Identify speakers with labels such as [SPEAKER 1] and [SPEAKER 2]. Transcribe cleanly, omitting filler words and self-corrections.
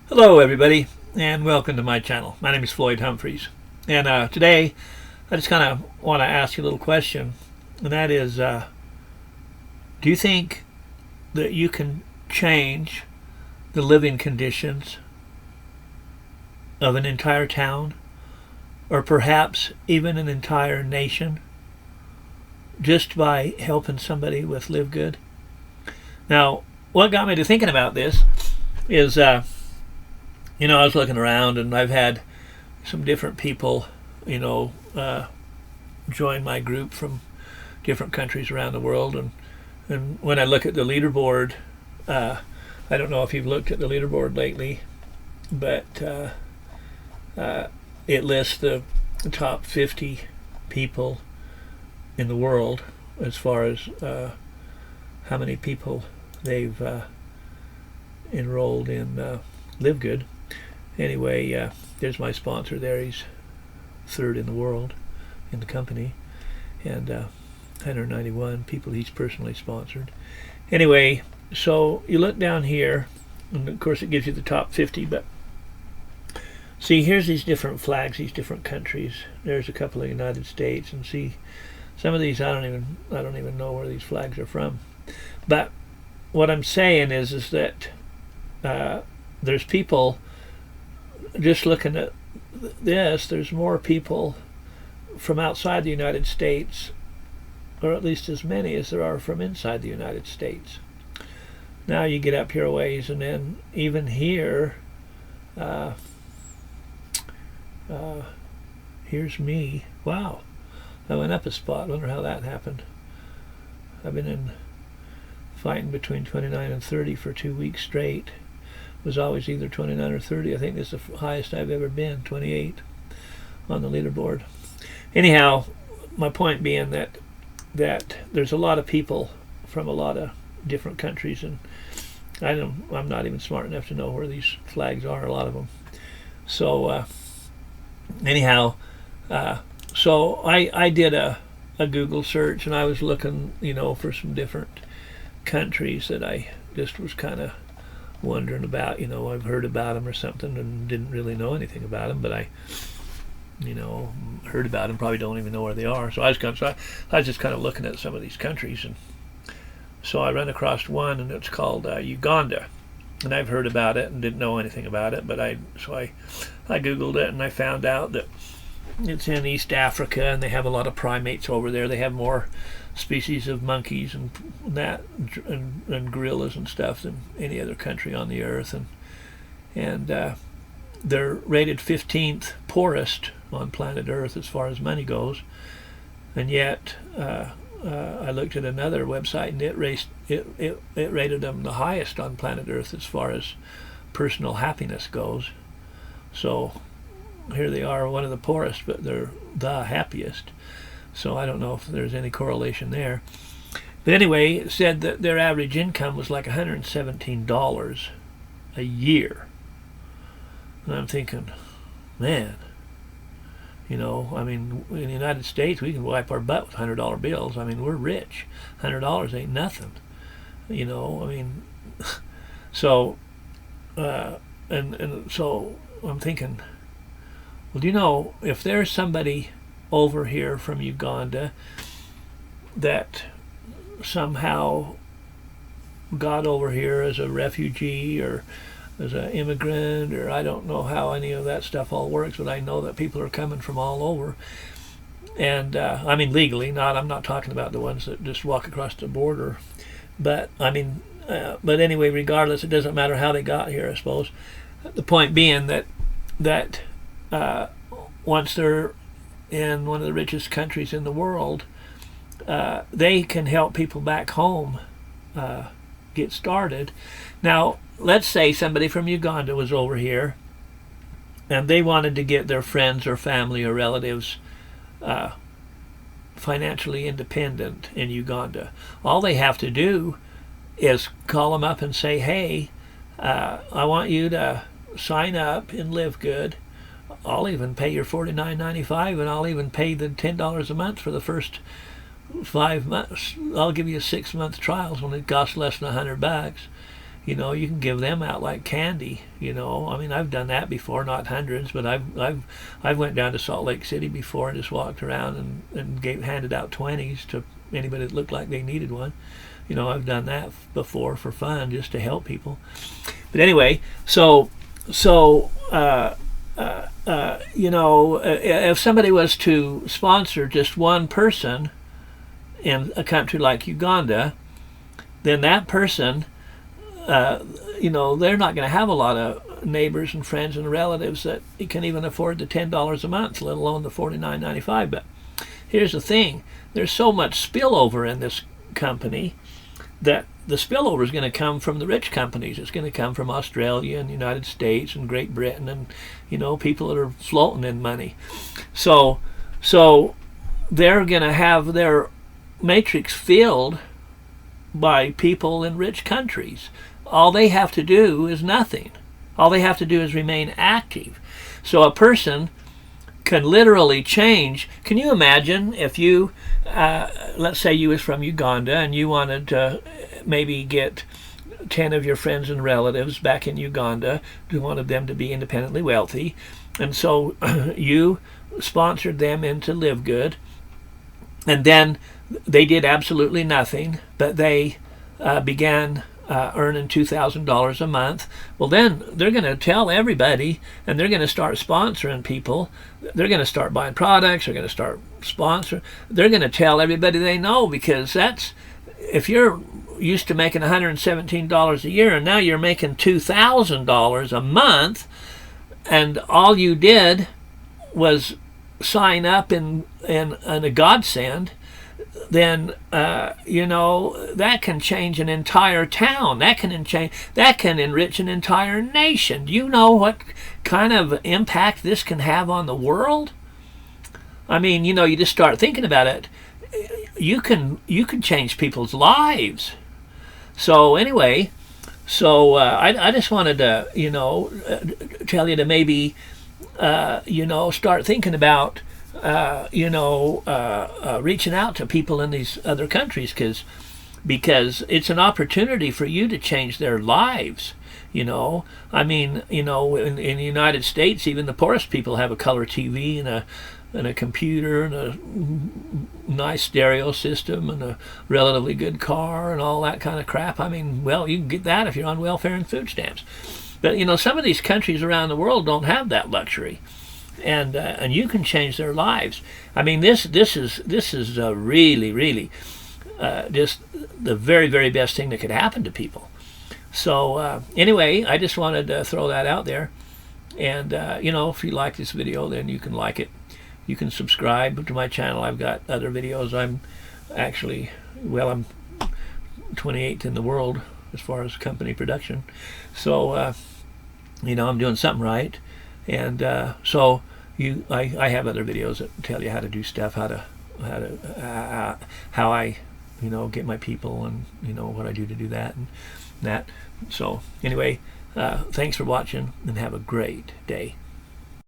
[SPEAKER 1] Hello everybody, and welcome to my channel. My name is Floyd Humphreys, and today I just kind of want to ask you a little question, and that is, do you think that you can change the living conditions of an entire town, or perhaps even an entire nation, just by helping somebody with LiveGood? Now, what got me to thinking about this is, I was looking around and I've had some different people, join my group from different countries around the world. And when I look at the leaderboard, I don't know if you've looked at the leaderboard lately, but it lists the top 50 people in the world as far as how many people they've enrolled in LiveGood. Anyway, there's my sponsor there. He's third in the world in the company, and 191 people he's personally sponsored. Anyway, so you look down here, and of course it gives you the top 50, but see, here's these different flags, these different countries. There's a couple of United States, and see, some of these I don't even know where these flags are from. But what I'm saying is that there's people. Just looking at this, there's more people from outside the United States, or at least as many as there are from inside the United States. Now you get up here a ways, and then even here, here's me. Wow, I went up a spot. Wonder how that happened. I've been fighting between 29 and 30 for 2 weeks straight. Was always either 29 or 30. I think this is the highest I've ever been, 28 on the leaderboard. Anyhow, my point being that there's a lot of people from a lot of different countries, and I'm not even smart enough to know where these flags are, a lot of them. So anyhow, so I did a Google search, and I was looking, for some different countries that I just was kind of wondering about. I've heard about them or something and didn't really know anything about them, but I heard about them, probably don't even know where they are. So I was just kind of looking at some of these countries, and so I ran across one, and it's called Uganda, and I've heard about it and didn't know anything about it, but I googled it, and I found out that it's in East Africa, and they have a lot of primates over there. They have more species of monkeys and that and gorillas and stuff than any other country on the earth, and they're rated 15th poorest on planet Earth as far as money goes, and yet I looked at another website, and it rated them the highest on planet Earth as far as personal happiness goes. So here they are, one of the poorest, but they're the happiest. So I don't know if there's any correlation there. But anyway, it said that their average income was like $117 a year. And I'm thinking, man, in the United States, we can wipe our butt with $100 bills. We're rich. $100 ain't nothing. So, and so I'm thinking, well, do you know, if there's somebody over here from Uganda that somehow got over here as a refugee or as an immigrant, or I don't know how any of that stuff all works, but I know that people are coming from all over, and legally, I'm not talking about the ones that just walk across the border, but but anyway, regardless, it doesn't matter how they got here, I suppose. The point being that once they're in one of the richest countries in the world, they can help people back home get started. Now, let's say somebody from Uganda was over here, and they wanted to get their friends or family or relatives financially independent in Uganda. All they have to do is call them up and say, hey, I want you to sign up in LiveGood. I'll even pay your $49.95, and I'll even pay the $10 a month for the first 5 months. I'll give you a 6-month trials when it costs less than $100, You know, you can give them out like candy. You know, I mean, I've done that before, not hundreds, but I've went down to Salt Lake City before and just walked around and handed out 20s to anybody that looked like they needed one. You know, I've done that before for fun, just to help people. But anyway, so you know, if somebody was to sponsor just one person in a country like Uganda, then that person, you know, they're not going to have a lot of neighbors and friends and relatives that can even afford the $10 a month, let alone the $49.95. But here's the thing: there's so much spillover in this company that the spillover is going to come from the rich companies. It's going to come from Australia and the United States and Great Britain, and, you know, people that are floating in money. So they're going to have their matrix filled by people in rich countries. All they have to do is nothing. All they have to do is remain active. So a person can literally change. Can you imagine if you, let's say you was from Uganda and you wanted to maybe get 10 of your friends and relatives back in Uganda, you wanted them to be independently wealthy, and so you sponsored them into LiveGood, and then they did absolutely nothing, but they began earning $2,000 a month. Well, then they're going to tell everybody, and they're going to start sponsoring people. They're going to start buying products. They're going to start sponsoring. They're going to tell everybody they know, because that's, if you're used to making $117 a year and now you're making $2,000 a month, and all you did was sign up in a godsend, then you know, that can change an entire town. That can enrich an entire nation. Do you know what kind of impact this can have on the world? I mean, you know, you just start thinking about it. You can change people's lives. So anyway, I just wanted to, you know, tell you to maybe you know, start thinking about you know, reaching out to people in these other countries, because it's an opportunity for you to change their lives. You know, I mean, you know, in the United States, even the poorest people have a color TV and a computer and a nice stereo system and a relatively good car and all that kind of crap. I mean, well, you can get that if you're on welfare and food stamps. But, you know, some of these countries around the world don't have that luxury, and you can change their lives. I mean, this is really just the very, very best thing that could happen to people. So anyway, I just wanted to throw that out there. And you know, if you like this video, then you can like it. You can subscribe to my channel. I've got other videos. I'm actually, well, I'm 28th in the world as far as company production. So you know, I'm doing something right. And so I have other videos that tell you how to do stuff, how I, you know, get my people, and, you know, what I do to do that and that. So anyway, thanks for watching, and have a great day.